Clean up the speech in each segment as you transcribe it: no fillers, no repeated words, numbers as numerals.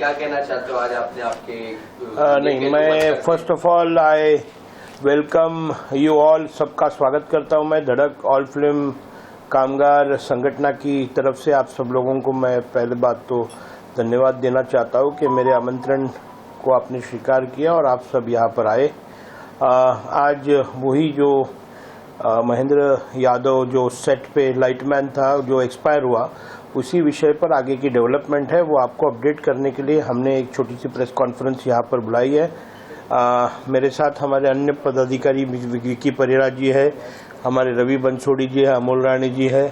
क्या कहना चाहते हो आज आपने आपके नहीं, मैं first of all I welcome you all, सबका स्वागत करता हूं मैं धड़क ऑल फिल्म कामगार संगठन की तरफ से। आप सब लोगों को मैं पहले बात तो धन्यवाद देना चाहता हूं कि मेरे आमंत्रण को आपने स्वीकार किया और आप सब यहां पर आए। आज वही जो महेंद्र यादव जो सेट पे लाइटमैन था जो एक्सपायर हुआ, उसी विषय पर आगे की डेवलपमेंट है वो आपको अपडेट करने के लिए हमने एक छोटी सी प्रेस कॉन्फ्रेंस यहाँ पर बुलाई है। मेरे साथ हमारे अन्य पदाधिकारी विकी परिरा जी है, हमारे रवि बंसोड़ी जी है, अमोल रानी जी है,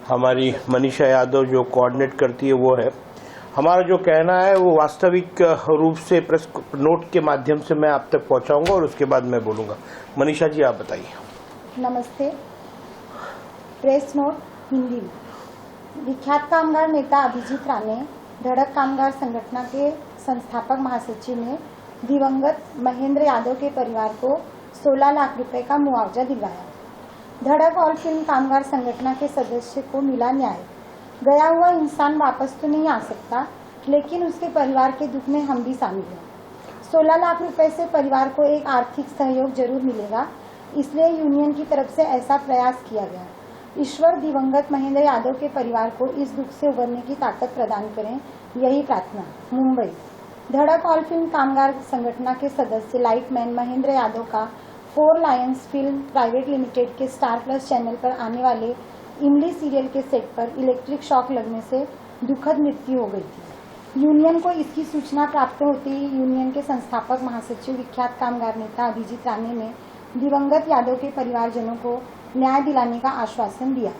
हमारी मनीषा यादव जो कोऑर्डिनेट करती है वो है। हमारा जो कहना है वो वास्तविक रूप से प्रेस नोट के माध्यम से मैं आप तक पहुंचाऊंगा और उसके बाद मैं बोलूंगा। मनीषा जी आप बताइए। नमस्ते। Press note Hindi. विख्यात कामगार नेता अभिजीत राणे, धड़क कामगार संगठन के संस्थापक महासचिव ने दिवंगत महेंद्र यादव के परिवार को 16 लाख रुपए का मुआवजा दिलवाया। धड़क ऑल फिल्म कामगार संगठन के सदस्य को मिला न्याय। गया हुआ इंसान वापस तो नहीं आ सकता, लेकिन उसके परिवार के दुख में हम भी शामिल हैं। 16 लाख रुपए से परिवार को एक आर्थिक सहयोग जरूर मिलेगा, इसलिए यूनियन की तरफ से ऐसा प्रयास किया गया। ईश्वर दिवंगत महेंद्र यादव के परिवार को इस दुख से उबरने की ताकत प्रदान करें, यही प्रार्थना। मुंबई। धड़क ऑल फिल्म कामगार संगठन के सदस्य लाइटमैन महेंद्र यादव का 4 लायंस फिल्म प्राइवेट लिमिटेड के स्टार प्लस चैनल पर आने वाले इमली सीरियल के सेट पर इलेक्ट्रिक शॉक लगने से दुखद मृत्यु हो गई थी। यूनियन को इसकी सूचना प्राप्त होते ही यूनियन के संस्थापक महासचिव विख्यात कामगार नेता अभिजीत राणे ने दिवंगत यादव के परिवारजनों को न्याय दिलाने का आश्वासन दिया।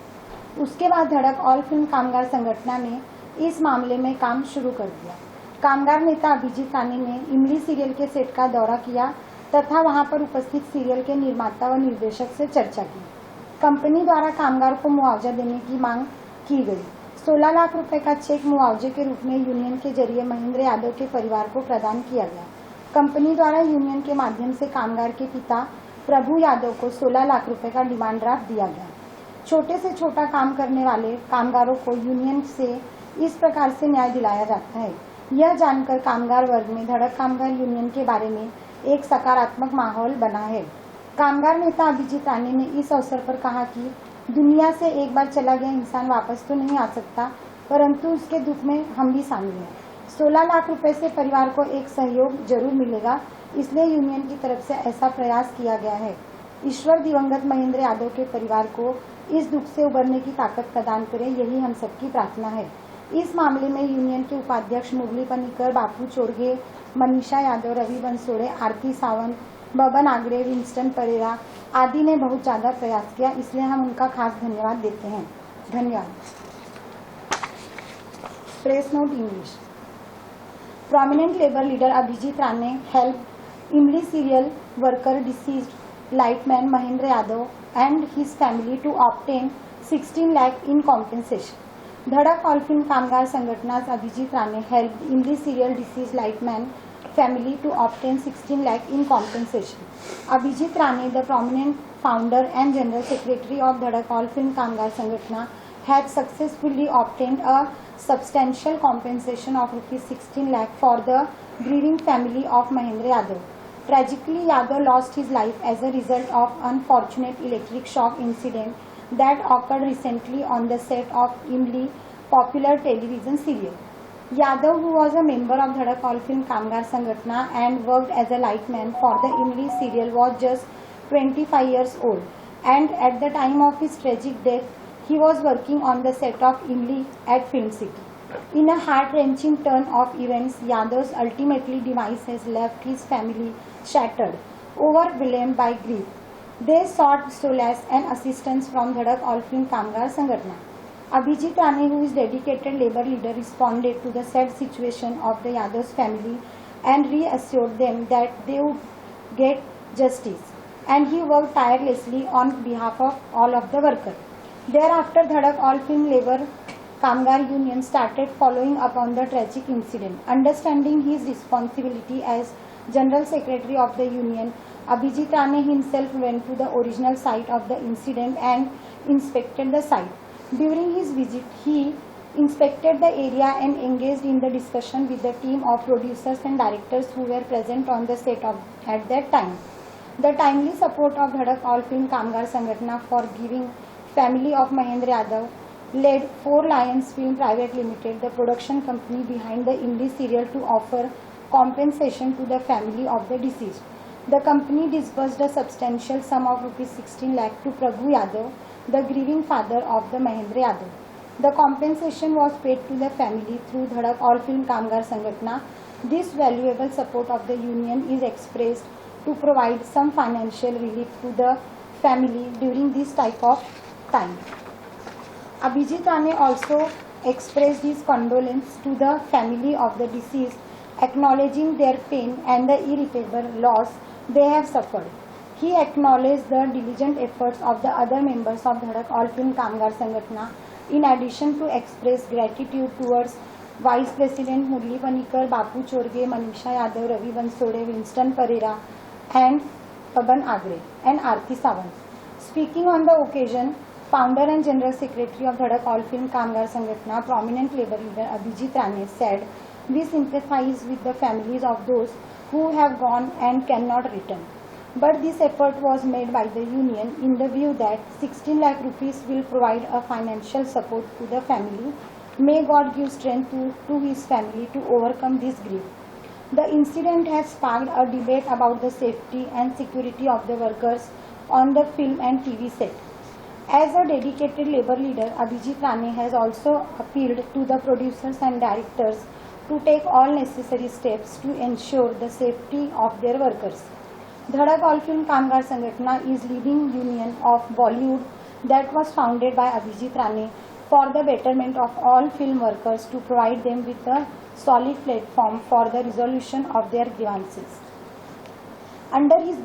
उसके बाद धड़क ऑल फिल्म कामगार संगठन ने इस मामले में काम शुरू कर दिया। कामगार नेता अभिजीत राणे ने इमली सीरियल के सेट का दौरा किया तथा वहां पर उपस्थित सीरियल के निर्माता व निर्देशक से चर्चा की। कंपनी द्वारा कामगार को मुआवजा देने की मांग की गई। 16 लाख रुपए का चेक मुआवजे के रूप में यूनियन के जरिए महेंद्र यादव के परिवार को प्रदान किया गया। कंपनी द्वारा यूनियन के माध्यम से कामगार के पिता प्रभु यादव को 16 लाख रुपए का डिमांड ड्राफ्ट दिया गया। छोटे से छोटा काम करने वाले कामगारों को यूनियन से इस प्रकार से न्याय दिलाया जाता है। यह जानकर कामगार वर्ग में धड़क कामगार यूनियन के बारे में एक सकारात्मक माहौल बना है। कामगार नेता अभिजीत राणे ने इस अवसर पर कहा कि दुनिया से एक बार चला गया इंसान वापस तो नहीं आ सकता, परंतु उसके दुख में हम भी शामिल हैं। 16 लाख रुपए से परिवार को एक सहयोग जरूर मिलेगा, इसलिए यूनियन की तरफ से ऐसा प्रयास किया गया है। ईश्वर दिवंगत महेंद्र यादव के परिवार को इस दुख से उबरने की ताकत प्रदान करे, यही हम सबकी प्रार्थना है। इस मामले में यूनियन के उपाध्यक्ष मुरली पनिकर, बापू चोरगे, मनीषा यादव, रवि बंसोड़े, आरती सावंत, बबन आगरे, विंस्टन परेरा आदि ने बहुत ज्यादा प्रयास किया, इसलिए हम उनका खास धन्यवाद देते हैं। धन्यवाद। Press note English. Prominent labor leader Abhijit Rane helped Imli serial worker deceased lightman Mahendra Yadav and his family to obtain 16 lakh in compensation. Dhadak all film Kamgar संगठनास Abhijit Rane helped Imli serial deceased lightman family to obtain 16 lakh in compensation. Abhijit Rane, the prominent founder and general secretary of Dhadak All Film Kamgar Sangatna, had successfully obtained a substantial compensation of rupees 16 lakh for the grieving family of Mahendra Yadav. Tragically, Yadav lost his life as a result of unfortunate electric shock incident that occurred recently on the set of Imli popular television serial. Yadav, who was a member of Dhadak All Film Kamgar Sangatna and worked as a lightman for the Imli serial, was just 25 years old, and at the time of his tragic death, he was working on the set of Imli at Film City. In a heart-wrenching turn of events, Yadav's ultimately demise has left his family shattered, overwhelmed by grief. They sought solace and assistance from Dhadak All Film Kamgar Sangatna. Abhijit Rane, who is dedicated labor leader, responded to the sad situation of the Yadav's family and reassured them that they would get justice. And he worked tirelessly on behalf of all of the workers. Thereafter, Dhadak All Film Labor Kamgar Union started following up on the tragic incident. Understanding his responsibility as General Secretary of the Union, Abhijit Rane himself went to the original site of the incident and inspected the site. During his visit, he inspected the area and engaged in the discussion with the team of producers and directors who were present on the set at that time. The timely support of Dhadak All Film Kamgar Sangatna for giving family of Mahendra Yadav led Four Lions Film Private Limited, the production company behind the Hindi serial, to offer compensation to the family of the deceased. The company disbursed a substantial sum of rupees 16 lakh to Prabhu Yadav, the grieving father of the Mahendra Yadav. The compensation was paid to the family through Dhadak All Film Kamgar Sangatna. This valuable support of the union is expressed to provide some financial relief to the family during this type of time. Abhijit Rane also expressed his condolence to the family of the deceased, acknowledging their pain and the irreparable loss they have suffered. He acknowledged the diligent efforts of the other members of Dhadak All Film Kamgar Sangatna, in addition to express gratitude towards Vice President Murli Panikar, Bapu Chorge, Manisha Yadav, Ravi Bansode, Winston Pereira and Paban Agre and Aarti Sawant. Speaking on the occasion, Founder and General Secretary of Dhadak All Film Kamgar Sangatna, prominent labor leader Abhijit Rane said, "We sympathize with the families of those who have gone and cannot return. But this effort was made by the union in the view that 16 lakh rupees will provide a financial support to the family. May God give strength to his family to overcome this grief." The incident has sparked a debate about the safety and security of the workers on the film and TV set. As a dedicated labor leader, Abhijit Rane has also appealed to the producers and directors to take all necessary steps to ensure the safety of their workers. Dhadak All Film Kamgar Sangatna is leading union of Bollywood that was founded by Abhijit Rane for the betterment of all film workers, to provide them with a solid platform for the resolution of their grievances. Under his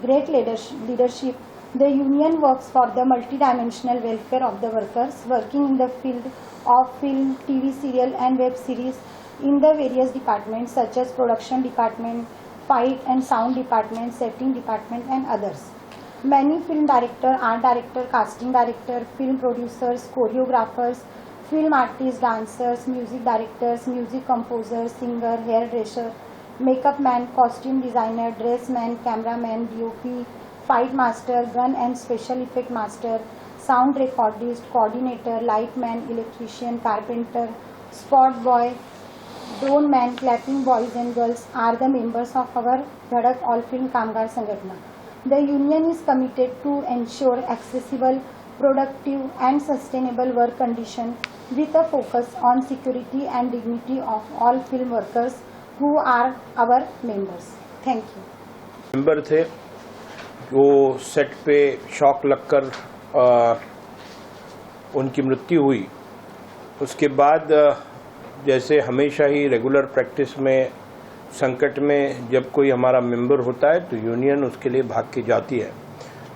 great leadership, the union works for the multidimensional welfare of the workers working in the field of film, TV serial and web series in the various departments such as production department, fight and sound department, setting department and others. Many film director, art director, casting director, film producers, choreographers, film artists, dancers, music directors, music composers, singer, hairdresser, makeup man, costume designer, dress man, cameraman, DOP, fight master, gun and special effect master, sound recordist, coordinator, light man, electrician, carpenter, spot boy, drone man, clapping boys and girls are the members of our Dhadak All Film Kamgar Sangatna. The union is committed to ensure accessible, productive and sustainable work condition with a focus on security and dignity of all film workers who are our members. Thank you. Member थे वो set पे shock लगकर उनकी मृत्यु हुई। उसके बाद जैसे हमेशा ही रेगुलर प्रैक्टिस में संकट में जब कोई हमारा मेंबर होता है तो यूनियन उसके लिए भाग के जाती है,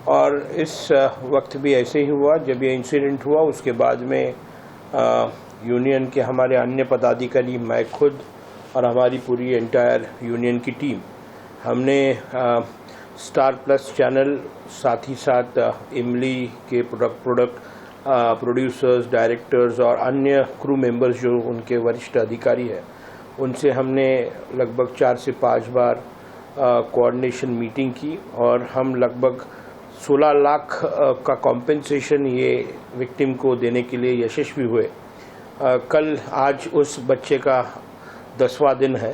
और इस वक्त भी ऐसे ही हुआ। जब ये इंसिडेंट हुआ उसके बाद में यूनियन के हमारे अन्य पदाधिकारी, मैं खुद और हमारी पूरी एंटायर यूनियन की टीम, हमने स्टार प्लस चैनल, साथ ही साथ इमली के प्रोड्यूसर्स, डायरेक्टर्स और अन्य क्रू मेंबर्स जो उनके वरिष्ठ अधिकारी हैं, उनसे हमने लगभग 4 से 5 बार कोऑर्डिनेशन मीटिंग की और हम लगभग 16 लाख का कॉम्पेंसेशन ये विक्टिम को देने के लिए यशस्वी हुए। आज उस बच्चे का 10वां दिन है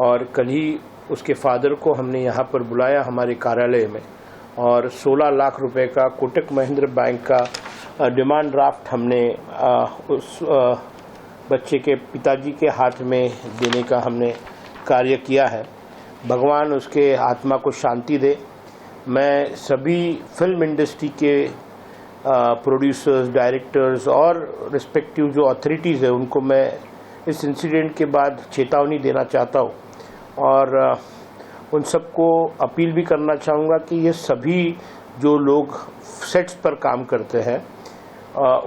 और कल ही उसके फादर को हमने यहाँ पर बुलाया हमारे कार्यालय में, और 16 लाख रुपए का कोटक महिंद्रा बैंक का डिमांड ड्राफ्ट हमने उस बच्चे के पिताजी के हाथ में देने का हमने कार्य किया है। भगवान उसके आत्मा को शांति दे। मैं सभी फिल्म इंडस्ट्री के प्रोड्यूसर्स, डायरेक्टर्स और रिस्पेक्टिव जो अथॉरिटीज़ है उनको मैं इस इंसिडेंट के बाद चेतावनी देना चाहता हूँ, और उन सबको अपील भी करना चाहूँगा कि ये सभी जो लोग सेट्स पर काम करते हैं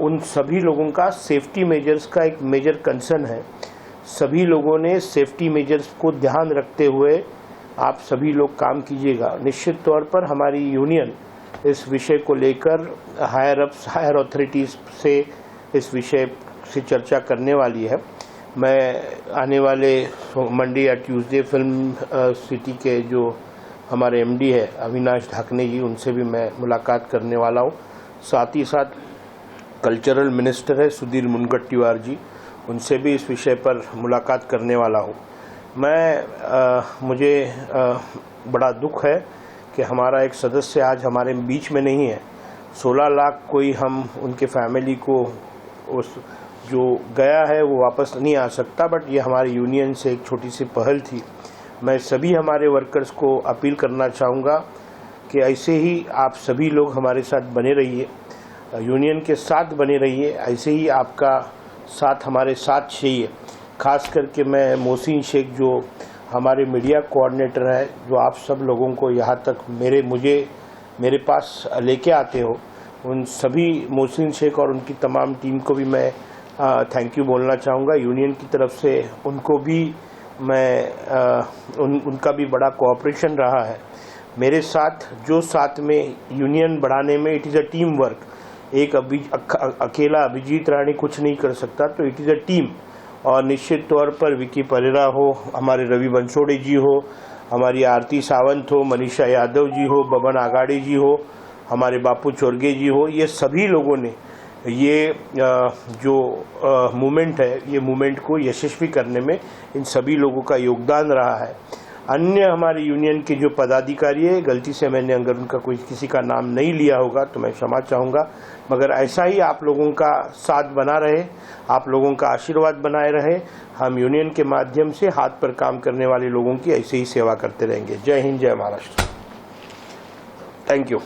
उन सभी लोगों का सेफ्टी मेजर्स का एक मेजर कंसर्न है। सभी लोगों ने सेफ्टी मेजर्स को ध्यान रखते हुए आप सभी लोग काम कीजिएगा। निश्चित तौर पर हमारी यूनियन इस विषय को लेकर हायर अथॉरिटीज़ से इस विषय से चर्चा करने वाली है। मैं आने वाले मंडे या ट्यूसडे फिल्म सिटी के जो हमारे एमडी है अविनाश ढाकने जी, उनसे भी मैं मुलाकात करने वाला हूँ। साथ ही साथ कल्चरल मिनिस्टर है सुधीर मुनगट्टीवार जी, उनसे भी इस विषय पर मुलाकात करने वाला हूँ। मुझे बड़ा दुख है कि हमारा एक सदस्य आज हमारे बीच में नहीं है। 16 लाख कोई हम उनके फैमिली को उस जो गया है वो वापस नहीं आ सकता, बट ये हमारी यूनियन से एक छोटी सी पहल थी। मैं सभी हमारे वर्कर्स को अपील करना चाहूँगा कि ऐसे ही आप सभी लोग हमारे साथ बने रहिए, यूनियन के साथ बने रहिए, ऐसे ही आपका साथ हमारे साथ चाहिए। खास करके मैं मोहसिन शेख जो हमारे मीडिया कोऑर्डिनेटर है, जो आप सब लोगों को यहाँ तक मेरे पास लेके आते हो, उन सभी मोहसिन शेख और उनकी तमाम टीम को भी मैं थैंक यू बोलना चाहूँगा। यूनियन की तरफ से उनको भी उनका भी बड़ा कोऑपरेशन रहा है मेरे साथ। जो साथ में यूनियन बढ़ाने में it is a team work, एक अकेला अभिजीत राणी कुछ नहीं कर सकता, तो इट इज़ अ टीम। और निश्चित तौर पर विकी परेरा हो, हमारे रवि बंसोड़े जी हो, हमारी आरती सावंत हो, मनीषा यादव जी हो, बबन आगाड़ी जी हो, हमारे बापू चोरगे जी हो, ये सभी लोगों ने ये जो मूवमेंट है, ये मूवमेंट को यशस्वी करने में इन सभी लोगों का योगदान रहा है। अन्य हमारे यूनियन के जो पदाधिकारी है, गलती से मैंने अगर उनका किसी का नाम नहीं लिया होगा तो मैं क्षमा चाहूँगा, मगर ऐसा ही आप लोगों का साथ बना रहे, आप लोगों का आशीर्वाद बनाए रहे। हम यूनियन के माध्यम से हाथ पर काम करने वाले लोगों की ऐसे ही सेवा करते रहेंगे। जय हिंद, जय महाराष्ट्र। Thank you.